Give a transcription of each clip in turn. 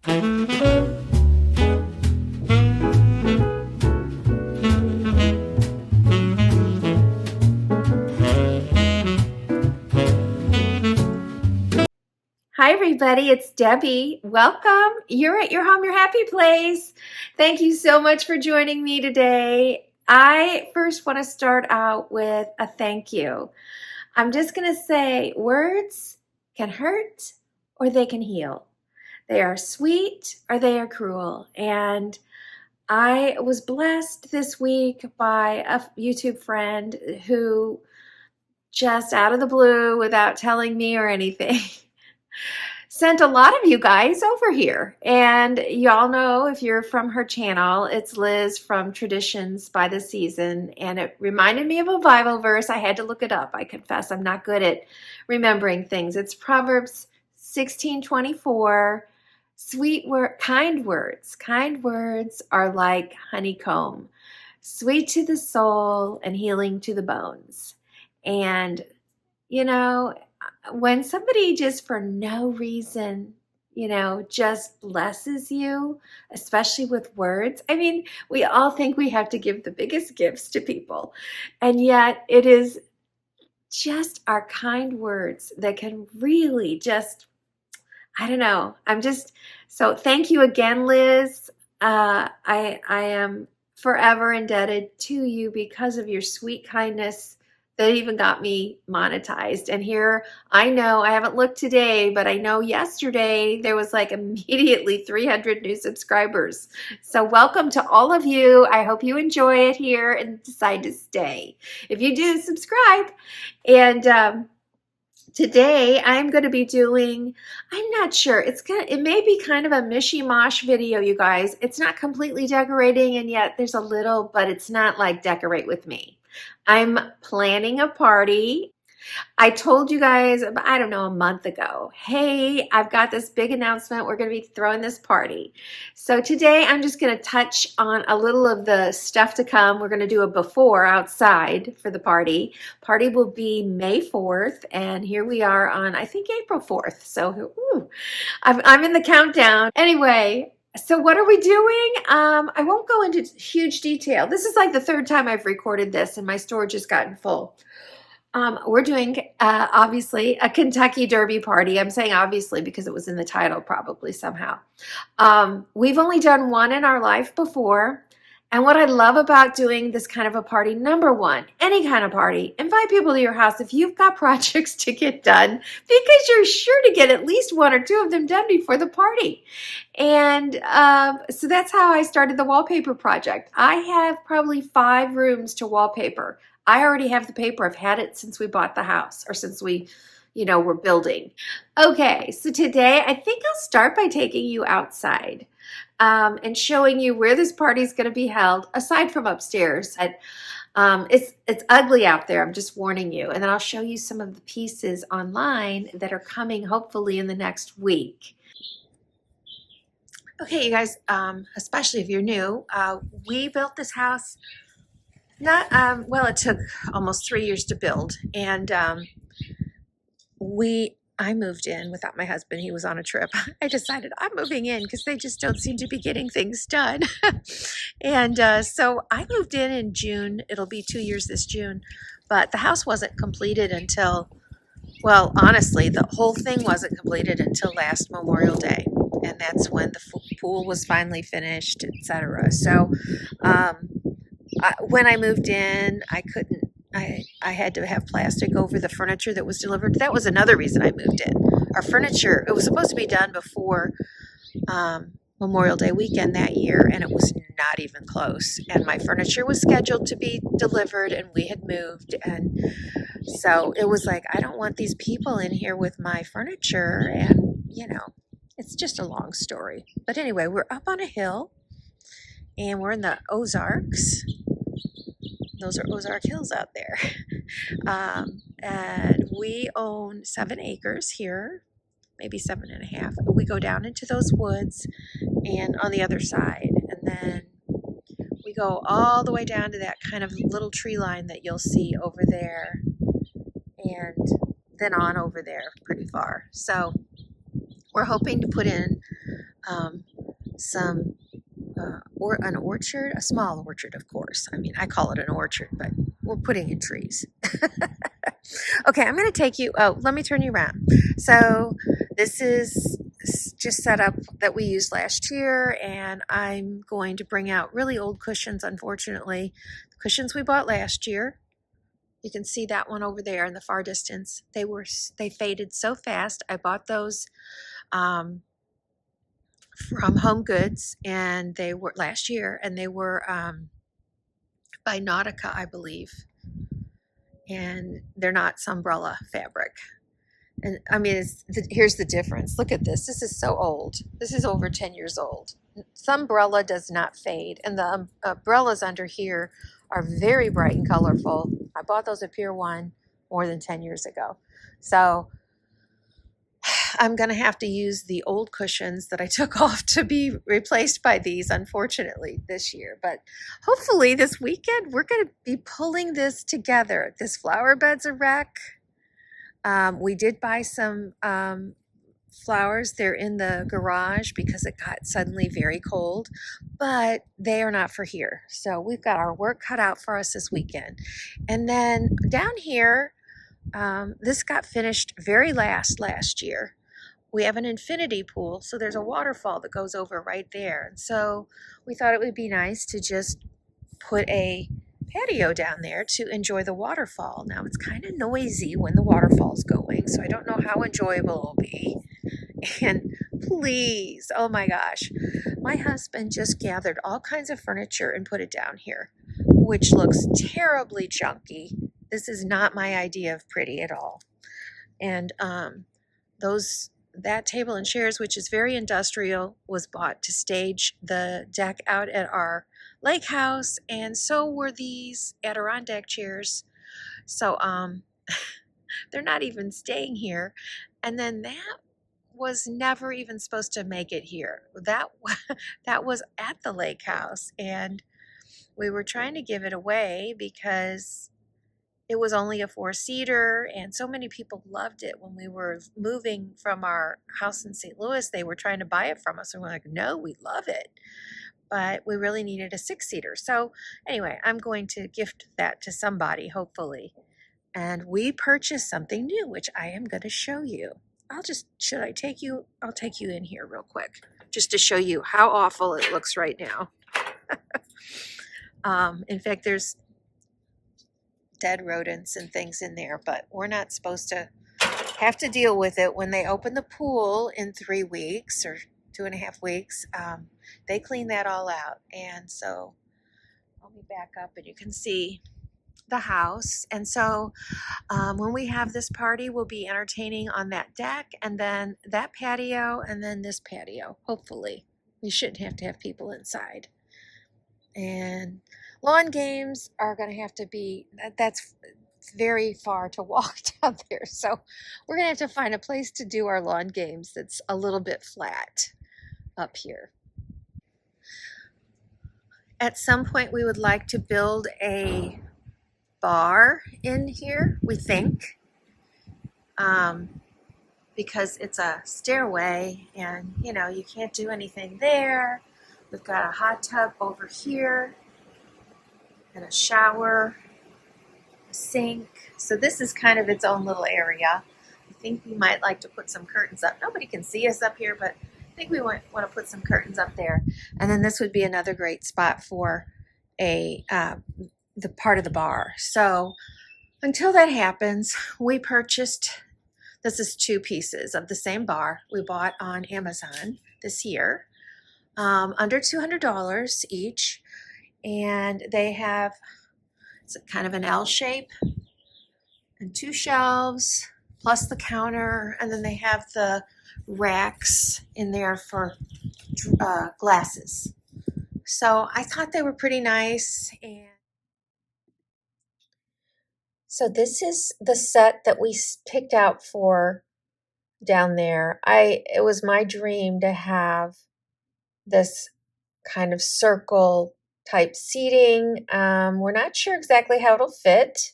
Hi everybody, it's Debbie. Welcome. You're at your home, your happy place. Thank you so much for joining me today. I first want to start out with a thank you. I'm just going to say words can hurt or they can heal. They are sweet or they are cruel. And I was blessed this week by a YouTube friend who just out of the blue, without telling me or anything, sent a lot of you guys over here. And y'all know, if you're from her channel, it's Liz from Traditions by the Season. And it reminded me of a Bible verse. I had to look it up. I confess I'm not good at remembering things. It's Proverbs 16:24. Kind words are like honeycomb, sweet to the soul and healing to the bones. And, you know, when somebody just for no reason, just blesses you, especially with words. I mean, we all think we have to give the biggest gifts to people. And yet it is just our kind words that can really just, I don't know. So thank you again, Liz. I am forever indebted to you because of your sweet kindness that even got me monetized. And here, I know, I haven't looked today, but I know yesterday there was like immediately 300 new subscribers. So welcome to all of you. I hope you enjoy it here and decide to stay. If you do, subscribe. And today I'm going to be doing, I'm not sure, it may be kind of a mishy-mosh video, you guys. It's not completely decorating, and yet there's a little, but it's not like decorate with me. I'm planning a party. I told you guys, I don't know, a month ago, hey, I've got this big announcement. We're going to be throwing this party. So today I'm just going to touch on a little of the stuff to come. We're going to do a before outside for the party. Party will be May 4th, and here we are on, I think, April 4th. So I'm in the countdown. Anyway, so what are we doing? I won't go into huge detail. This is like the third time I've recorded this, and my storage has gotten full. We're doing, obviously, a Kentucky Derby party. I'm saying obviously because it was in the title probably somehow. We've only done one in our life before. And what I love about doing this kind of a party, number one, any kind of party, invite people to your house if you've got projects to get done, because you're sure to get at least one or two of them done before the party. And so that's how I started the wallpaper project. I have probably 5 rooms to wallpaper. I already have the paper. I've had it since we bought the house, or since we, were building. Okay, so today I think I'll start by taking you outside and showing you where this party is going to be held, aside from upstairs. It's ugly out there, I'm just warning you. And then I'll show you some of the pieces online that are coming hopefully in the next week. Okay, you guys, especially if you're new, we built this house. It took almost 3 years to build, and I moved in without my husband. He was on a trip. I decided I'm moving in because they just don't seem to be getting things done. And so I moved in June. It'll be 2 years this June, but the house wasn't completed until, well, honestly, the whole thing wasn't completed until last Memorial Day. And that's when the pool was finally finished, etc. So when I moved in, I had to have plastic over the furniture that was delivered. That was another reason I moved in. Our furniture, it was supposed to be done before Memorial Day weekend that year, and it was not even close. And my furniture was scheduled to be delivered, and we had moved. And so it was like, I don't want these people in here with my furniture. And, it's just a long story. But anyway, we're up on a hill, and we're in the Ozarks. Those are Ozark Hills out there. And we own 7 acres here, maybe 7.5. We go down into those woods and on the other side. And then we go all the way down to that kind of little tree line that you'll see over there. And then on over there pretty far. So we're hoping to put in some or an orchard, a small orchard, of course. I mean, I call it an orchard, but we're putting in trees. Okay, I'm going to take you. Oh, let me turn you around. So this is just set up that we used last year, and I'm going to bring out really old cushions. Unfortunately, the cushions we bought last year. You can see that one over there in the far distance. They faded so fast. I bought those from Home Goods, and they were last year, and they were by Nautica, I believe, and they're not Sunbrella fabric. And I mean, here's the difference. Look at this. This is so old. This is over 10 years old. Sunbrella does not fade, and the umbrellas under here are very bright and colorful. I bought those at Pier 1 more than 10 years ago. So I'm going to have to use the old cushions that I took off to be replaced by these, unfortunately, this year. But hopefully this weekend, we're going to be pulling this together. This flower bed's a wreck. We did buy some flowers. They're in the garage because it got suddenly very cold, but they are not for here. So we've got our work cut out for us this weekend. And then down here, this got finished very last year. We have an infinity pool, so there's a waterfall that goes over right there. And so we thought it would be nice to just put a patio down there to enjoy the waterfall. Now it's kind of noisy when the waterfall's going, so I don't know how enjoyable it'll be. And please, oh my gosh, my husband just gathered all kinds of furniture and put it down here, which looks terribly junky. This is not my idea of pretty at all. And that table and chairs, which is very industrial, was bought to stage the deck out at our lake house, and so were these Adirondack chairs. So they're not even staying here. And then that was never even supposed to make it here. That was at the lake house, and we were trying to give it away because it was only a 4-seater, and so many people loved it. When we were moving from our house in St. Louis, they were trying to buy it from us, and we're like, no, we love it. But we really needed a 6-seater. So anyway, I'm going to gift that to somebody, hopefully. And we purchased something new, which I am going to show you. Should I take you? I'll take you in here real quick, just to show you how awful it looks right now. In fact, there's dead rodents and things in there, but we're not supposed to have to deal with it. When they open the pool in 3 weeks or 2.5 weeks, they clean that all out. And so let me back up and you can see the house. And so when we have this party, we'll be entertaining on that deck, and then that patio, and then this patio. Hopefully we shouldn't have to have people inside. And lawn games are going to have to be, that's very far to walk down there. So we're going to have to find a place to do our lawn games that's a little bit flat up here. At some point, we would like to build a bar in here, we think, because it's a stairway and, you know, you can't do anything there. We've got a hot tub over here and a shower, a sink. So this is kind of its own little area. I think we might like to put some curtains up. Nobody can see us up here, but I think we want to put some curtains up there. And then this would be another great spot for the part of the bar. So until that happens, we purchased, this is 2 pieces of the same bar we bought on Amazon this year, under $200 each. And they have, it's kind of an L shape and 2 shelves plus the counter, and then they have the racks in there for glasses. So I thought they were pretty nice. And so this is the set that we picked out for down there. It was my dream to have this kind of circle type seating. We're not sure exactly how it'll fit,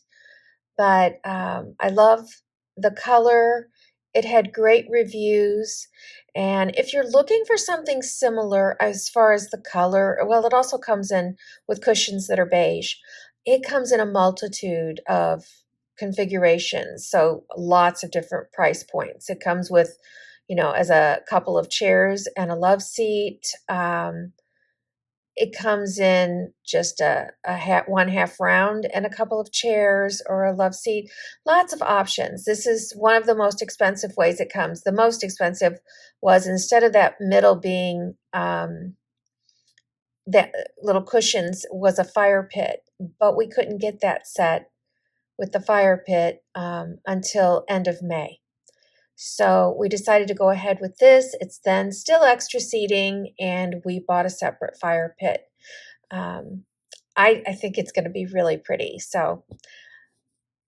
but I love the color. It had great reviews, And if you're looking for something similar as far as the color, well, it also comes in with cushions that are beige. It comes in a multitude of configurations, so lots of different price points. It comes with, as a couple of chairs and a love seat. It comes in just one half round and a couple of chairs or a love seat. Lots of options. This is one of the most expensive ways it comes. The most expensive was, instead of that middle being that little cushions, was a fire pit, but we couldn't get that set with the fire pit until end of May. So we decided to go ahead with this. It's then still extra seating, and we bought a separate fire pit. I think it's going to be really pretty. So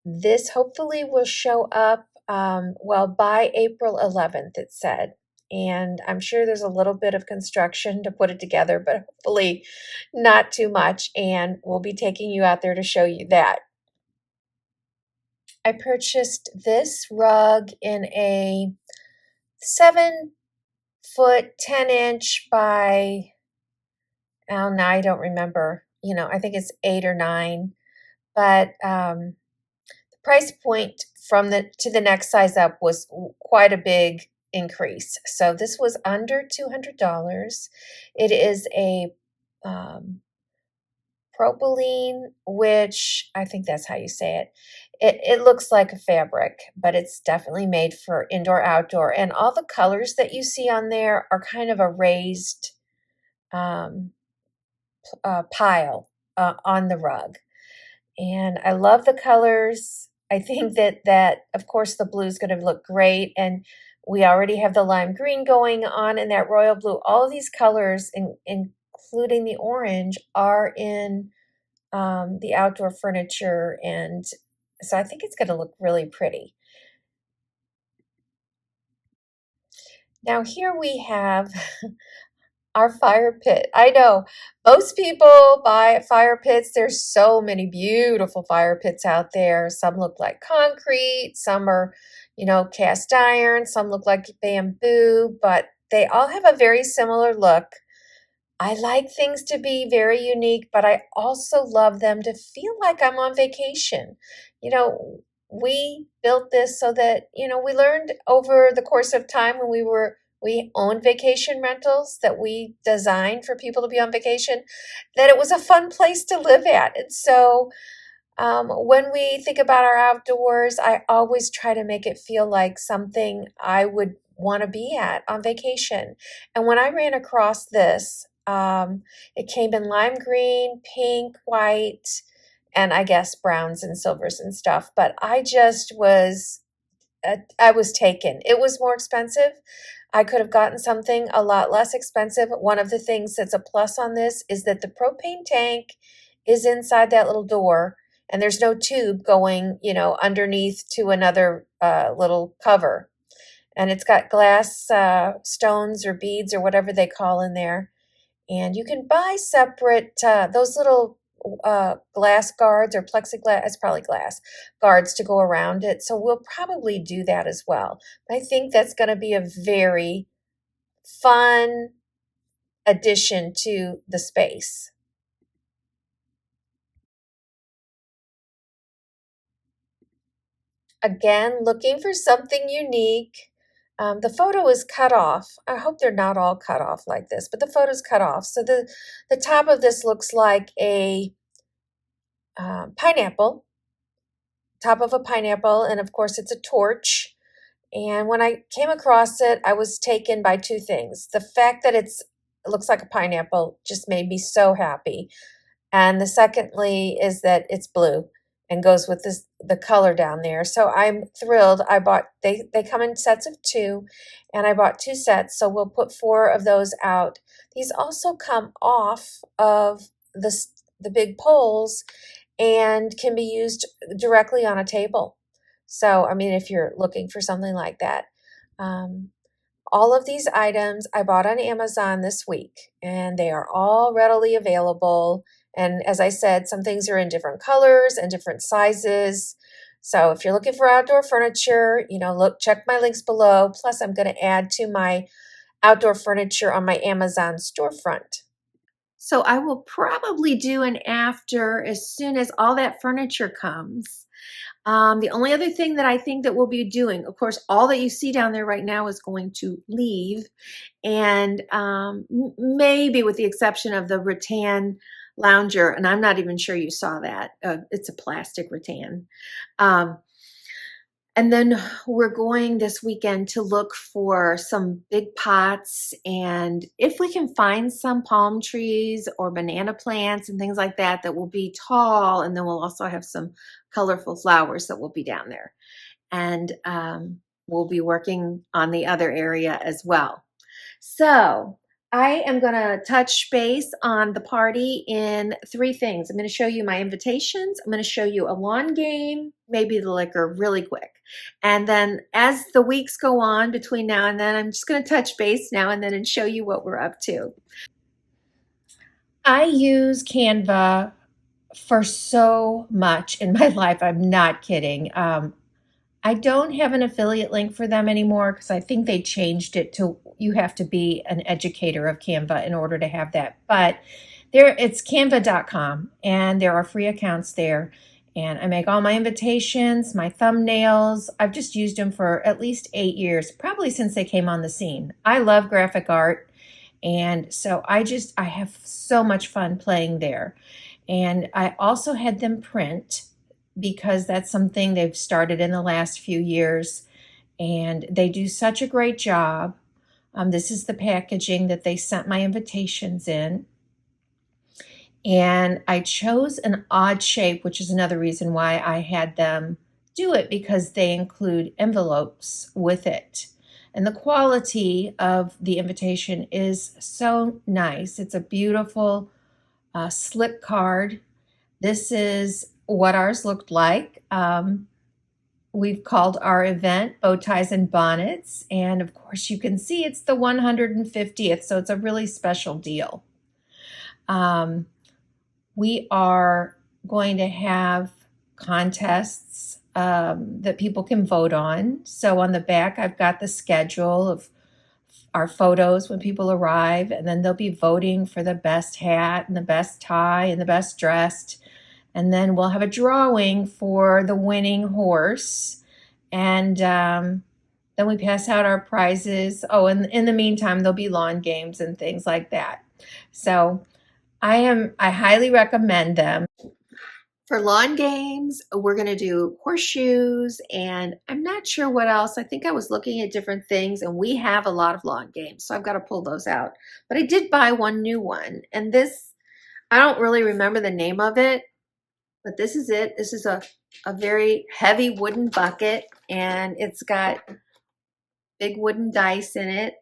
this hopefully will show up, well, by April 11th, it said. And I'm sure there's a little bit of construction to put it together, but hopefully not too much. And we'll be taking you out there to show you that. I purchased this rug in a 7-foot, 10-inch by, oh, now I don't remember. I think it's 8 or 9. But the price point from to the next size up was quite a big increase. So this was under $200. It is a propylene, which I think that's how you say it. It looks like a fabric, but it's definitely made for indoor, outdoor. And all the colors that you see on there are kind of a raised pile on the rug. And I love the colors. I think that of course the blue is going to look great. And we already have the lime green going on and that royal blue. All of these colors, including the orange, are in the outdoor furniture. And so I think it's going to look really pretty. Now here we have our fire pit. I know most people buy fire pits. There's so many beautiful fire pits out there. Some look like concrete, some are, cast iron, some look like bamboo, but they all have a very similar look. I like things to be very unique, but I also love them to feel like I'm on vacation. We built this so that, we learned over the course of time when we owned vacation rentals that we designed for people to be on vacation, that it was a fun place to live at. And so when we think about our outdoors, I always try to make it feel like something I would want to be at on vacation. And when I ran across this, it came in lime green, pink, white, and I guess browns and silvers and stuff. But I was taken. It was more expensive. I could have gotten something a lot less expensive. One of the things that's a plus on this is that the propane tank is inside that little door, and there's no tube going, underneath to another little cover. And it's got glass stones or beads or whatever they call in there. And you can buy separate, those little glass guards or plexiglass, it's probably glass, guards to go around it. So we'll probably do that as well. I think that's going to be a very fun addition to the space. Again, looking for something unique. The photo is cut off. I hope they're not all cut off like this, but the photo's cut off. So the top of this looks like a pineapple, top of a pineapple, and of course it's a torch. And when I came across it, I was taken by two things. The fact that it looks like a pineapple just made me so happy. And the secondly is that it's blue and goes with the color down there. So I'm thrilled. They come in sets of 2, and I bought 2 sets, so we'll put 4 of those out. These also come off of the big poles and can be used directly on a table. So, I mean, if you're looking for something like that. All of these items I bought on Amazon this week, and they are all readily available. And as I said, some things are in different colors and different sizes. So if you're looking for outdoor furniture, check my links below. Plus, I'm going to add to my outdoor furniture on my Amazon storefront. So I will probably do an after as soon as all that furniture comes. The only other thing that I think that we'll be doing, of course, all that you see down there right now is going to leave. And maybe with the exception of the rattan lounger, and I'm not even sure you saw that. It's a plastic rattan. Um, and then we're going this weekend to look for some big pots, and if we can find some palm trees or banana plants and things like that that will be tall, and then we'll also have some colorful flowers that will be down there. And we'll be working on the other area as well. So I am going to touch base on the party in three things. I'm going to show you my invitations. I'm going to show you a lawn game, maybe the liquor really quick. And then as the weeks go on between now and then, I'm just going to touch base now and then and show you what we're up to. I use Canva for so much in my life. I'm not kidding. I don't have an affiliate link for them anymore because I think they changed it to you have to be an educator of Canva in order to have that. But it's canva.com, and there are free accounts there. And I make all my invitations, my thumbnails. I've just used them for at least 8 years, probably since they came on the scene. I love graphic art. And so I have so much fun playing there. And I also had them print because that's something they've started in the last few years, and they do such a great job. This is the packaging that they sent my invitations in. And I chose an odd shape, which is another reason why I had them do it, because they include envelopes with it. And the quality of the invitation is so nice. It's a beautiful slip card. This is what ours looked like. We've called our event Bow Ties and Bonnets. And of course, you can see it's the 150th, so it's a really special deal. We are going to have contests that people can vote on. So on the back, I've got the schedule of our photos when people arrive, and then they'll be voting for the best hat and the best tie and the best dressed. And then we'll have a drawing for the winning horse. And then we pass out our prizes. Oh, and in the meantime, there'll be lawn games and things like that. So I highly recommend them. For lawn games, we're going to do horseshoes, and I'm not sure what else. I think I was looking at different things, and we have a lot of lawn games, so I've got to pull those out. But I did buy one new one, and this, I don't really remember the name of it, but this is it. This is a very heavy wooden bucket, and it's got big wooden dice in it,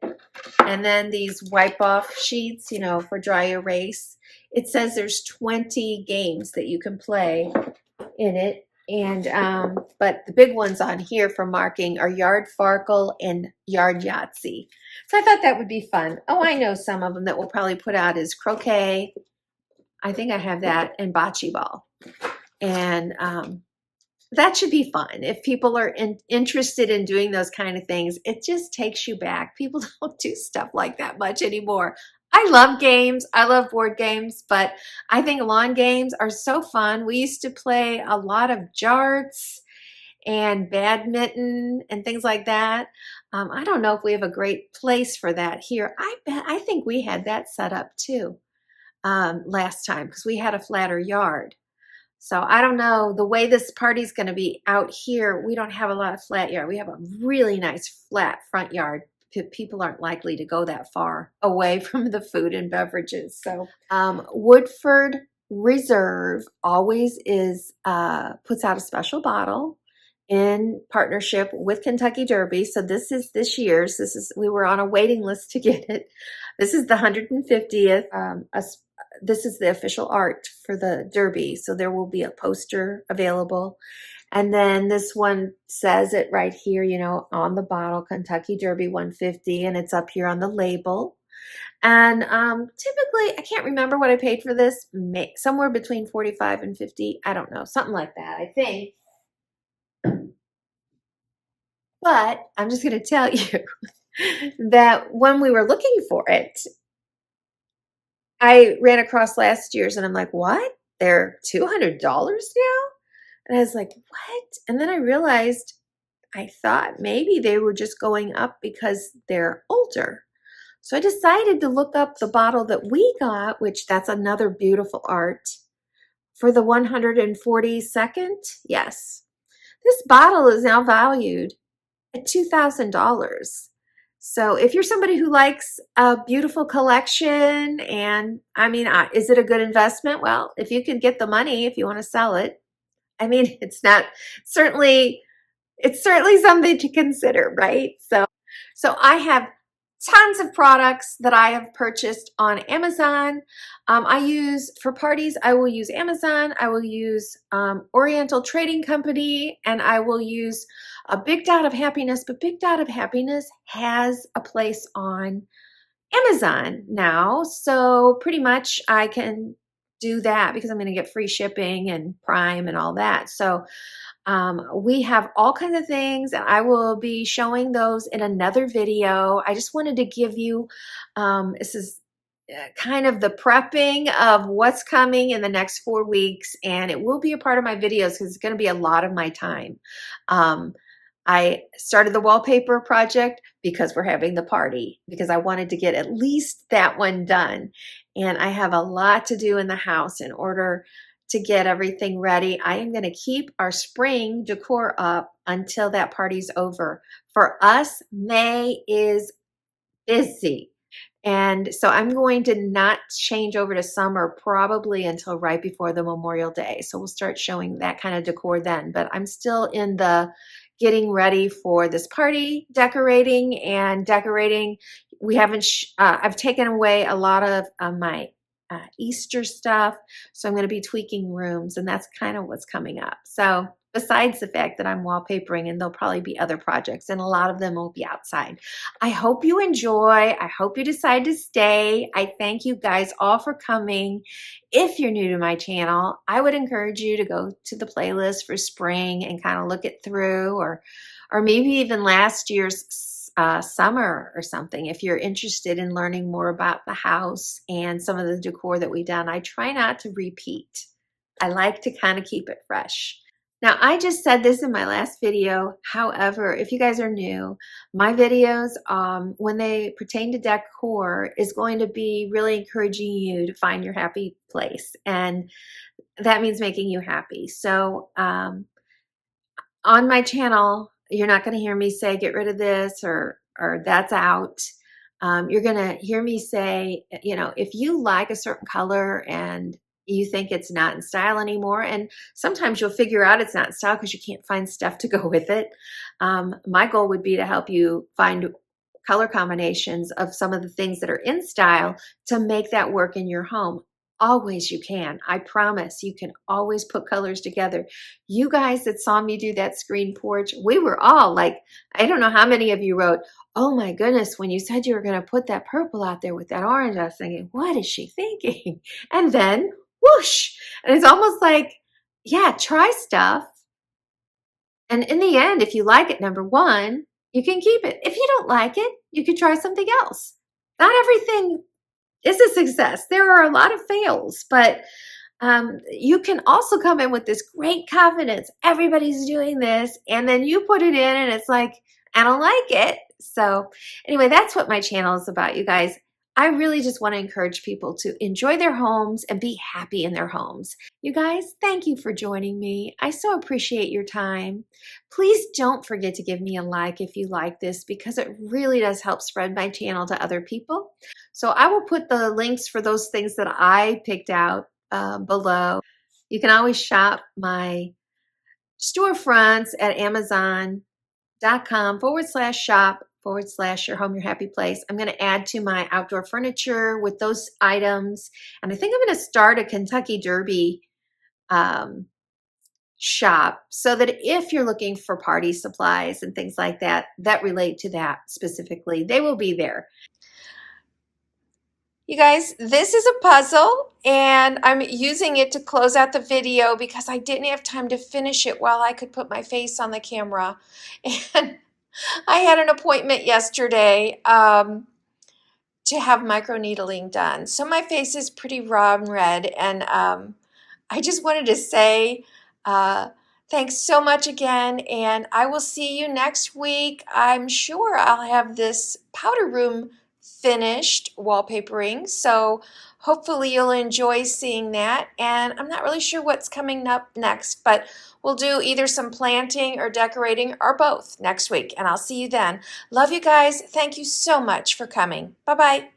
and then these wipe-off sheets, you know, for dry erase. It says there's 20 games that you can play in it, and but the big ones on here for marking are Yard Farkle and Yard Yahtzee. So I thought that would be fun. Oh, I know some of them that we'll probably put out is croquet. I think I have that, and bocce ball. And that should be fun. If people are interested in doing those kind of things, it just takes you back. People don't do stuff like that much anymore. I love games. I love board games, but I think lawn games are so fun. We used to play a lot of jarts and badminton and things like that. I don't know if we have a great place for that here. I think we had that set up too last time because we had a flatter yard. So I don't know, the way this party's going to be out here, we don't have a lot of flat yard. We have a really nice flat front yard. People aren't likely to go that far away from the food and beverages. So Woodford Reserve always puts out a special bottle in partnership with Kentucky Derby. So this is this year's. We were on a waiting list to get it. This is the 150th. This is the official art for the Derby. So there will be a poster available. And then this one says it right here, you know, on the bottle, Kentucky Derby 150, and it's up here on the label. And typically, I can't remember what I paid for this, somewhere between 45 and 50. I don't know, something like that, I think. But I'm just going to tell you that when we were looking for it, I ran across last year's and I'm like, what? They're $200 now? And I was like, what? And then I realized I thought maybe they were just going up because they're older. So I decided to look up the bottle that we got, which that's another beautiful art, for the 142nd. Yes. This bottle is now valued at $2,000. So if you're somebody who likes a beautiful collection, and I mean, is it a good investment? Well, if you can get the money, if you want to sell it, I mean, certainly, it's certainly something to consider, right? So I have tons of products that I have purchased on Amazon. I use for parties, I will use Amazon, I will use Oriental Trading Company, and I will use a Big Dot of Happiness, but Big Dot of Happiness has a place on Amazon now. So pretty much I can do that because I'm going to get free shipping and Prime and all that. So we have all kinds of things, and I will be showing those in another video. I just wanted to give you, this is kind of the prepping of what's coming in the next 4 weeks, and it will be a part of my videos because it's going to be a lot of my time. I started the wallpaper project because we're having the party, because I wanted to get at least that one done. And I have a lot to do in the house in order to get everything ready. I am going to keep our spring decor up until that party's over. For us, May is busy. And so I'm going to not change over to summer probably until right before the Memorial Day. So we'll start showing that kind of decor then. But I'm still in the getting ready for this party, decorating and decorating. We haven't, I've taken away a lot of my Easter stuff. So I'm going to be tweaking rooms, and that's kind of what's coming up. So besides the fact that I'm wallpapering, and there'll probably be other projects, and a lot of them will be outside. I hope you enjoy. I hope you decide to stay. I thank you guys all for coming. If you're new to my channel, I would encourage you to go to the playlist for spring and kind of look it through, or maybe even last year's summer or something if you're interested in learning more about the house and some of the decor that we've done. I try not to repeat. I like to kind of keep it fresh. Now, I just said this in my last video. However, if you guys are new, my videos, when they pertain to decor, is going to be really encouraging you to find your happy place. And that means making you happy. So on my channel, you're not going to hear me say, get rid of this or that's out. You're going to hear me say, you know, if you like a certain color and you think it's not in style anymore, and sometimes you'll figure out it's not in style because you can't find stuff to go with it. My goal would be to help you find color combinations of some of the things that are in style to make that work in your home. Always you can. I promise you can always put colors together. You guys that saw me do that screen porch, we were all like, I don't know how many of you wrote, oh my goodness, when you said you were going to put that purple out there with that orange, I was thinking, what is she thinking? And then whoosh. And it's almost like, yeah, try stuff. And in the end, if you like it, number one, you can keep it. If you don't like it, you could try something else. Not everything is a success. There are a lot of fails, but you can also come in with this great confidence. Everybody's doing this, and then you put it in and it's like, I don't like it. So anyway, that's what my channel is about, you guys. I really just want to encourage people to enjoy their homes and be happy in their homes. You guys, thank you for joining me. I so appreciate your time. Please don't forget to give me a like if you like this, because it really does help spread my channel to other people. So I will put the links for those things that I picked out below. You can always shop my storefronts at amazon.com/shop/your home, your happy place. I'm going to add to my outdoor furniture with those items. And I think I'm going to start a Kentucky Derby shop so that if you're looking for party supplies and things like that, that relate to that specifically, they will be there. You guys, this is a puzzle, and I'm using it to close out the video because I didn't have time to finish it while I could put my face on the camera. And I had an appointment yesterday to have microneedling done. So my face is pretty raw and red, and I just wanted to say thanks so much again, and I will see you next week. I'm sure I'll have this powder room finished wallpapering, so hopefully you'll enjoy seeing that. And I'm not really sure what's coming up next, but we'll do either some planting or decorating or both next week, and I'll see you then. Love you guys. Thank you so much for coming. Bye-bye.